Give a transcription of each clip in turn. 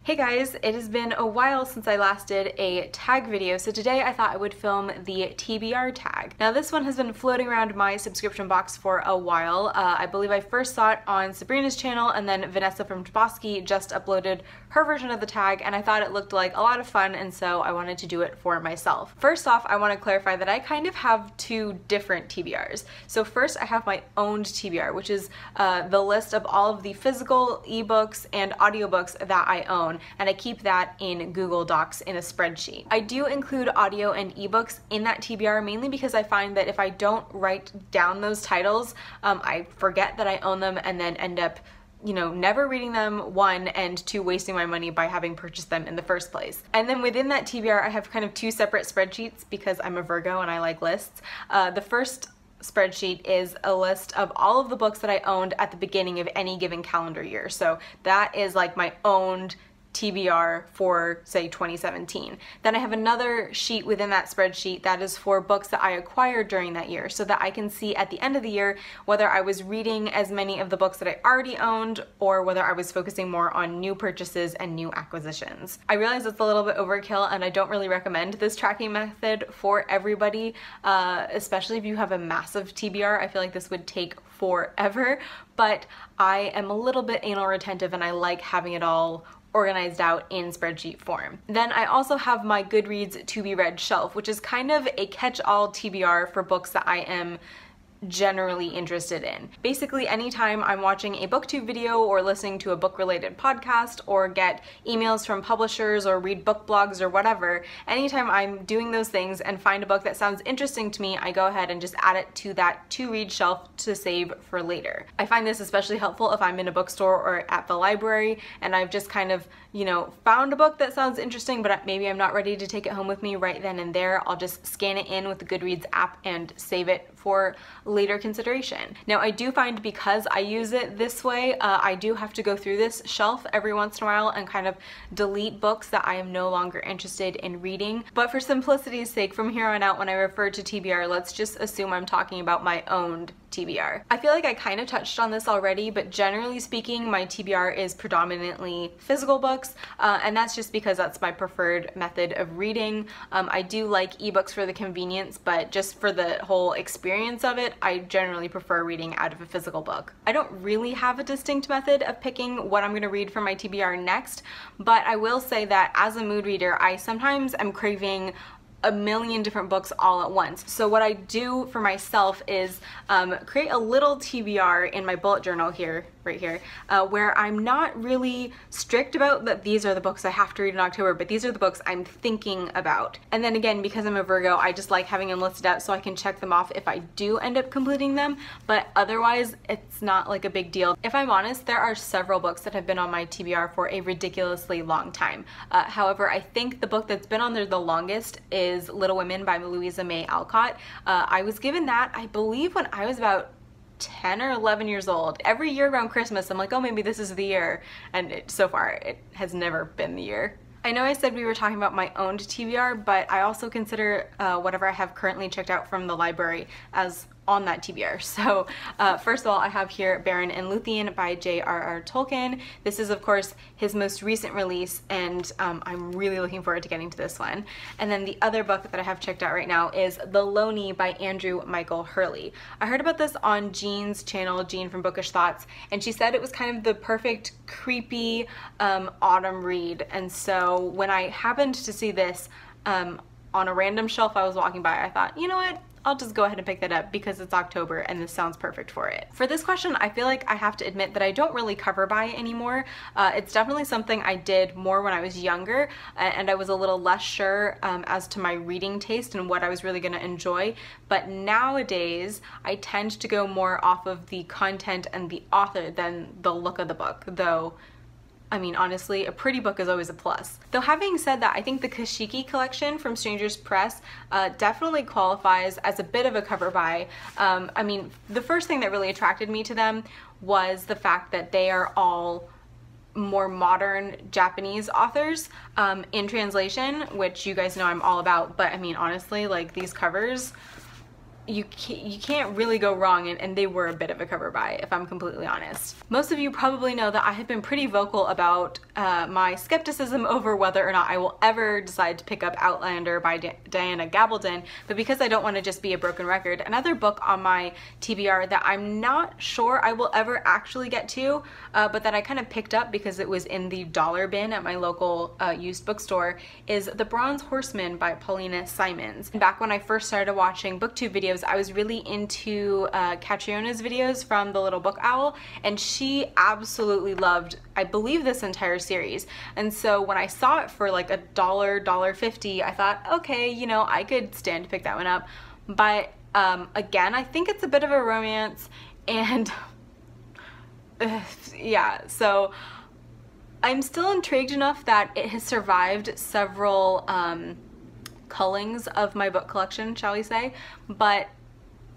Hey guys, it has been a while since I last did a tag video, so today I thought I would film the TBR tag. Now this one has been floating around my subscription box for a while. I believe I first saw it on Sabrina's channel, and then Vanessa from Toboski just uploaded her version of the tag, and I thought it looked like a lot of fun, and so I wanted to do it for myself. First off, I want to clarify that I kind of have two different TBRs. So first I have my owned TBR, which is the list of all of the physical ebooks and audiobooks that I own, and I keep that in Google Docs in a spreadsheet. I do include audio and ebooks in that TBR mainly because I find that if I don't write down those titles, I forget that I own them and then end up never reading them, one, and two, wasting my money by having purchased them in the first place. And then within that TBR, I have kind of two separate spreadsheets because I'm a Virgo and I like lists. The first spreadsheet is a list of all of the books that I owned at the beginning of any given calendar year. So that is like my owned TBR for, say, 2017. Then I have another sheet within that spreadsheet that is for books that I acquired during that year, so that I can see at the end of the year whether I was reading as many of the books that I already owned or whether I was focusing more on new purchases and new acquisitions. I realize it's a little bit overkill and I don't really recommend this tracking method for everybody, especially if you have a massive TBR. I feel like this would take forever, but I am a little bit anal retentive and I like having it all organized out in spreadsheet form. Then I also have my Goodreads to be read shelf, which is kind of a catch-all TBR for books that I am generally interested in. Basically, anytime I'm watching a booktube video or listening to a book-related podcast or get emails from publishers or read book blogs or whatever, anytime I'm doing those things and find a book that sounds interesting to me, I go ahead and just add it to that to-read shelf to save for later. I find this especially helpful if I'm in a bookstore or at the library and I've just kind of, found a book that sounds interesting, but maybe I'm not ready to take it home with me right then and there. I'll just scan it in with the Goodreads app and save it for later consideration. Now I do find because I use it this way, I do have to go through this shelf every once in a while and kind of delete books that I am no longer interested in reading. But for simplicity's sake, from here on out when I refer to TBR, let's just assume I'm talking about my owned TBR. I feel like I kind of touched on this already, but generally speaking, my TBR is predominantly physical books, and that's just because that's my preferred method of reading. I do like ebooks for the convenience, but just for the whole experience of it, I generally prefer reading out of a physical book. I don't really have a distinct method of picking what I'm going to read for my TBR next, but I will say that as a mood reader, I sometimes am craving a million different books all at once. So what I do for myself is create a little TBR in my bullet journal here, right here, where I'm not really strict about that these are the books I have to read in October, but these are the books I'm thinking about. And then again, because I'm a Virgo, I just like having them listed out so I can check them off if I do end up completing them, but otherwise it's not like a big deal. If I'm honest, there are several books that have been on my TBR for a ridiculously long time. However, I think the book that's been on there the longest is Little Women by Louisa May Alcott. I was given that, I believe, when I was about 10 or 11 years old. Every year around Christmas, I'm like, oh, maybe this is the year, and so far it has never been the year. I know I said we were talking about my owned TBR, but I also consider whatever I have currently checked out from the library as on that TBR. So first of all, I have here Beren and Luthien by J.R.R. Tolkien. This is of course his most recent release, and I'm really looking forward to getting to this one. And then the other book that I have checked out right now is The Loney by Andrew Michael Hurley. I heard about this on Jean's channel, Jean from Bookish Thoughts, and she said it was kind of the perfect creepy autumn read. And so when I happened to see this on a random shelf I was walking by, I thought, you know what? I'll just go ahead and pick that up because it's October and this sounds perfect for it. For this question, I feel like I have to admit that I don't really cover buy anymore. It's definitely something I did more when I was younger, and I was a little less sure as to my reading taste and what I was really going to enjoy. But nowadays, I tend to go more off of the content and the author than the look of the book, though I mean, honestly, a pretty book is always a plus. Though having said that, I think the Kashiki collection from Strangers Press definitely qualifies as a bit of a cover buy. I mean, the first thing that really attracted me to them was the fact that they are all more modern Japanese authors in translation, which you guys know I'm all about, but I mean, honestly, like these covers, you can't really go wrong, and they were a bit of a cover buy, if I'm completely honest. Most of you probably know that I have been pretty vocal about my skepticism over whether or not I will ever decide to pick up Outlander by Diana Gabaldon, but because I don't want to just be a broken record, another book on my TBR that I'm not sure I will ever actually get to, but that I kind of picked up because it was in the dollar bin at my local used bookstore, is The Bronze Horseman by Paulina Simons. Back when I first started watching booktube videos, I was really into Catriona's videos from The Little Book Owl, and she absolutely loved, I believe, this entire series. And so when I saw it for like $1.50, I thought, okay, you know, I could stand to pick that one up. But again, I think it's a bit of a romance, and yeah, so I'm still intrigued enough that it has survived several cullings of my book collection, shall we say, but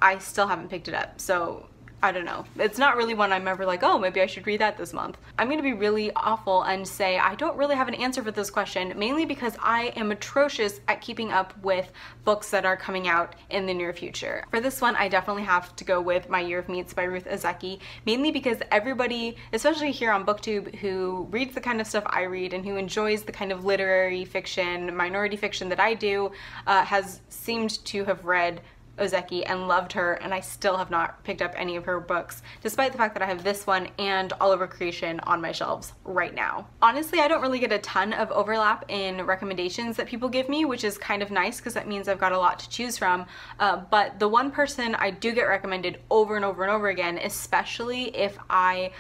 I still haven't picked it up, so I don't know. It's not really one I'm ever like, oh, maybe I should read that this month. I'm gonna be really awful and say I don't really have an answer for this question, mainly because I am atrocious at keeping up with books that are coming out in the near future. For this one, I definitely have to go with My Year of Meats by Ruth Ozeki, mainly because everybody, especially here on BookTube, who reads the kind of stuff I read and who enjoys the kind of literary fiction, minority fiction that I do, has seemed to have read Ozeki and loved her, and I still have not picked up any of her books, despite the fact that I have this one and Oliver Creation on my shelves right now. Honestly, I don't really get a ton of overlap in recommendations that people give me, which is kind of nice because that means I've got a lot to choose from, but the one person I do get recommended over and over and over again, especially if I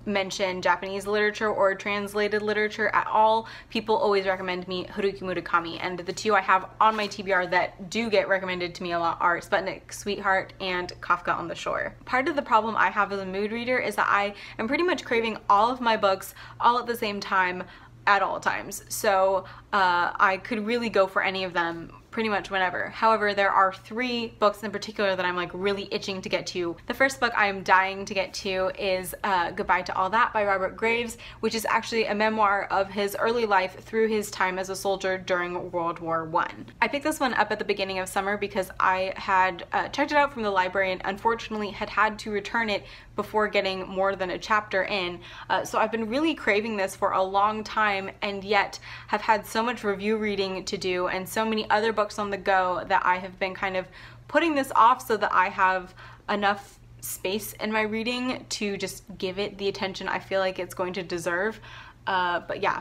mention Japanese literature or translated literature at all, people always recommend me Haruki Murakami, and the two I have on my TBR that do get recommended to me a lot are Sputnik Sweetheart and Kafka on the Shore. Part of the problem I have as a mood reader is that I am pretty much craving all of my books all at the same time at all times, so I could really go for any of them pretty much whenever. However, there are 3 books in particular that I'm like really itching to get to. The first book I'm dying to get to is Goodbye to All That by Robert Graves, which is actually a memoir of his early life through his time as a soldier during World War I. I picked this one up at the beginning of summer because I had checked it out from the library and unfortunately had to return it before getting more than a chapter in. So I've been really craving this for a long time, and yet have had so much review reading to do and so many other books on the go that I have been kind of putting this off so that I have enough space in my reading to just give it the attention I feel like it's going to deserve. But yeah,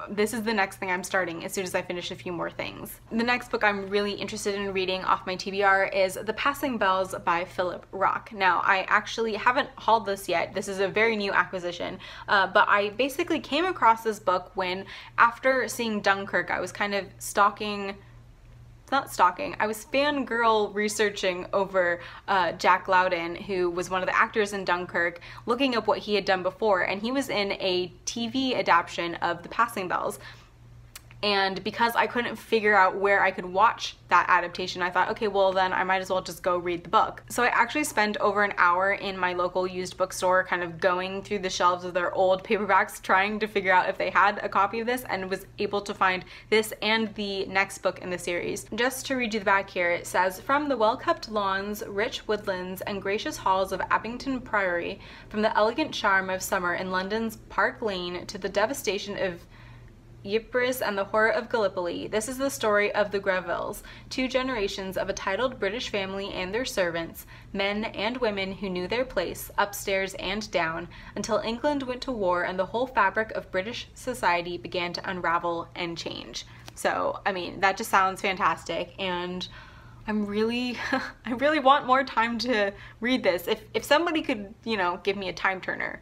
this is the next thing I'm starting as soon as I finish a few more things. The next book I'm really interested in reading off my TBR is The Passing Bells by Philip Rock. Now, I actually haven't hauled this yet. This is a very new acquisition, but I basically came across this book when, after seeing Dunkirk, I was kind of I was fangirl researching over Jack Lowden, who was one of the actors in Dunkirk, looking up what he had done before, and he was in a TV adaptation of The Passing Bells. And because I couldn't figure out where I could watch that adaptation, I thought, okay, well then I might as well just go read the book. So I actually spent over an hour in my local used bookstore kind of going through the shelves of their old paperbacks trying to figure out if they had a copy of this, and was able to find this and the next book in the series. Just to read you the back here, it says, "From the well-kept lawns, rich woodlands, and gracious halls of Abington Priory, from the elegant charm of summer in London's Park Lane to the devastation of Ypres and the horror of Gallipoli, this is the story of the Grevilles, 2 generations of a titled British family and their servants, men and women who knew their place, upstairs and down, until England went to war and the whole fabric of British society began to unravel and change." So, I mean, that just sounds fantastic, and I'm really, I really want more time to read this. If somebody could, you know, give me a time turner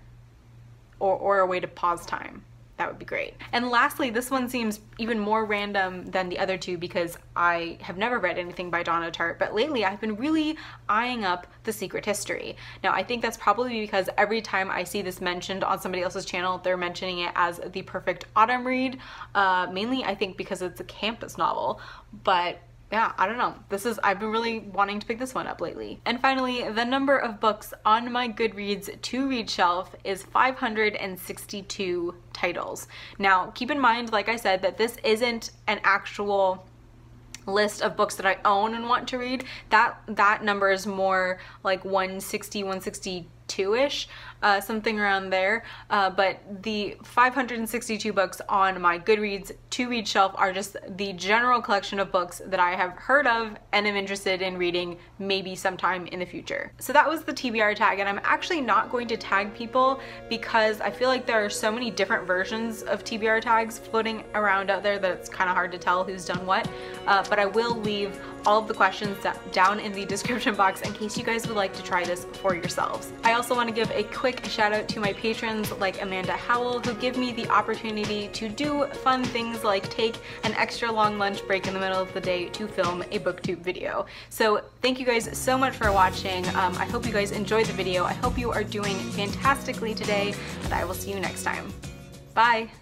or a way to pause time, that would be great. And lastly, this one seems even more random than the other two because I have never read anything by Donna Tartt, but lately I've been really eyeing up The Secret History. Now, I think that's probably because every time I see this mentioned on somebody else's channel, they're mentioning it as the perfect autumn read, mainly I think because it's a campus novel, but yeah, I don't know. I've been really wanting to pick this one up lately. And finally, the number of books on my Goodreads to read shelf is 562 titles. Now, keep in mind, like I said, that this isn't an actual list of books that I own and want to read, that number is more like 160, 162-ish, something around there. But the 562 books on my Goodreads to read shelf are just the general collection of books that I have heard of and am interested in reading maybe sometime in the future. So that was the TBR tag, and I'm actually not going to tag people because I feel like there are so many different versions of TBR tags floating around out there that it's kind of hard to tell who's done what. But I will leave all of the questions down in the description box in case you guys would like to try this for yourselves. I also want to give a quick shout out to my patrons like Amanda Howell, who give me the opportunity to do fun things like take an extra long lunch break in the middle of the day to film a booktube video. So thank you guys so much for watching. I hope you guys enjoyed the video. I hope you are doing fantastically today, and I will see you next time. Bye!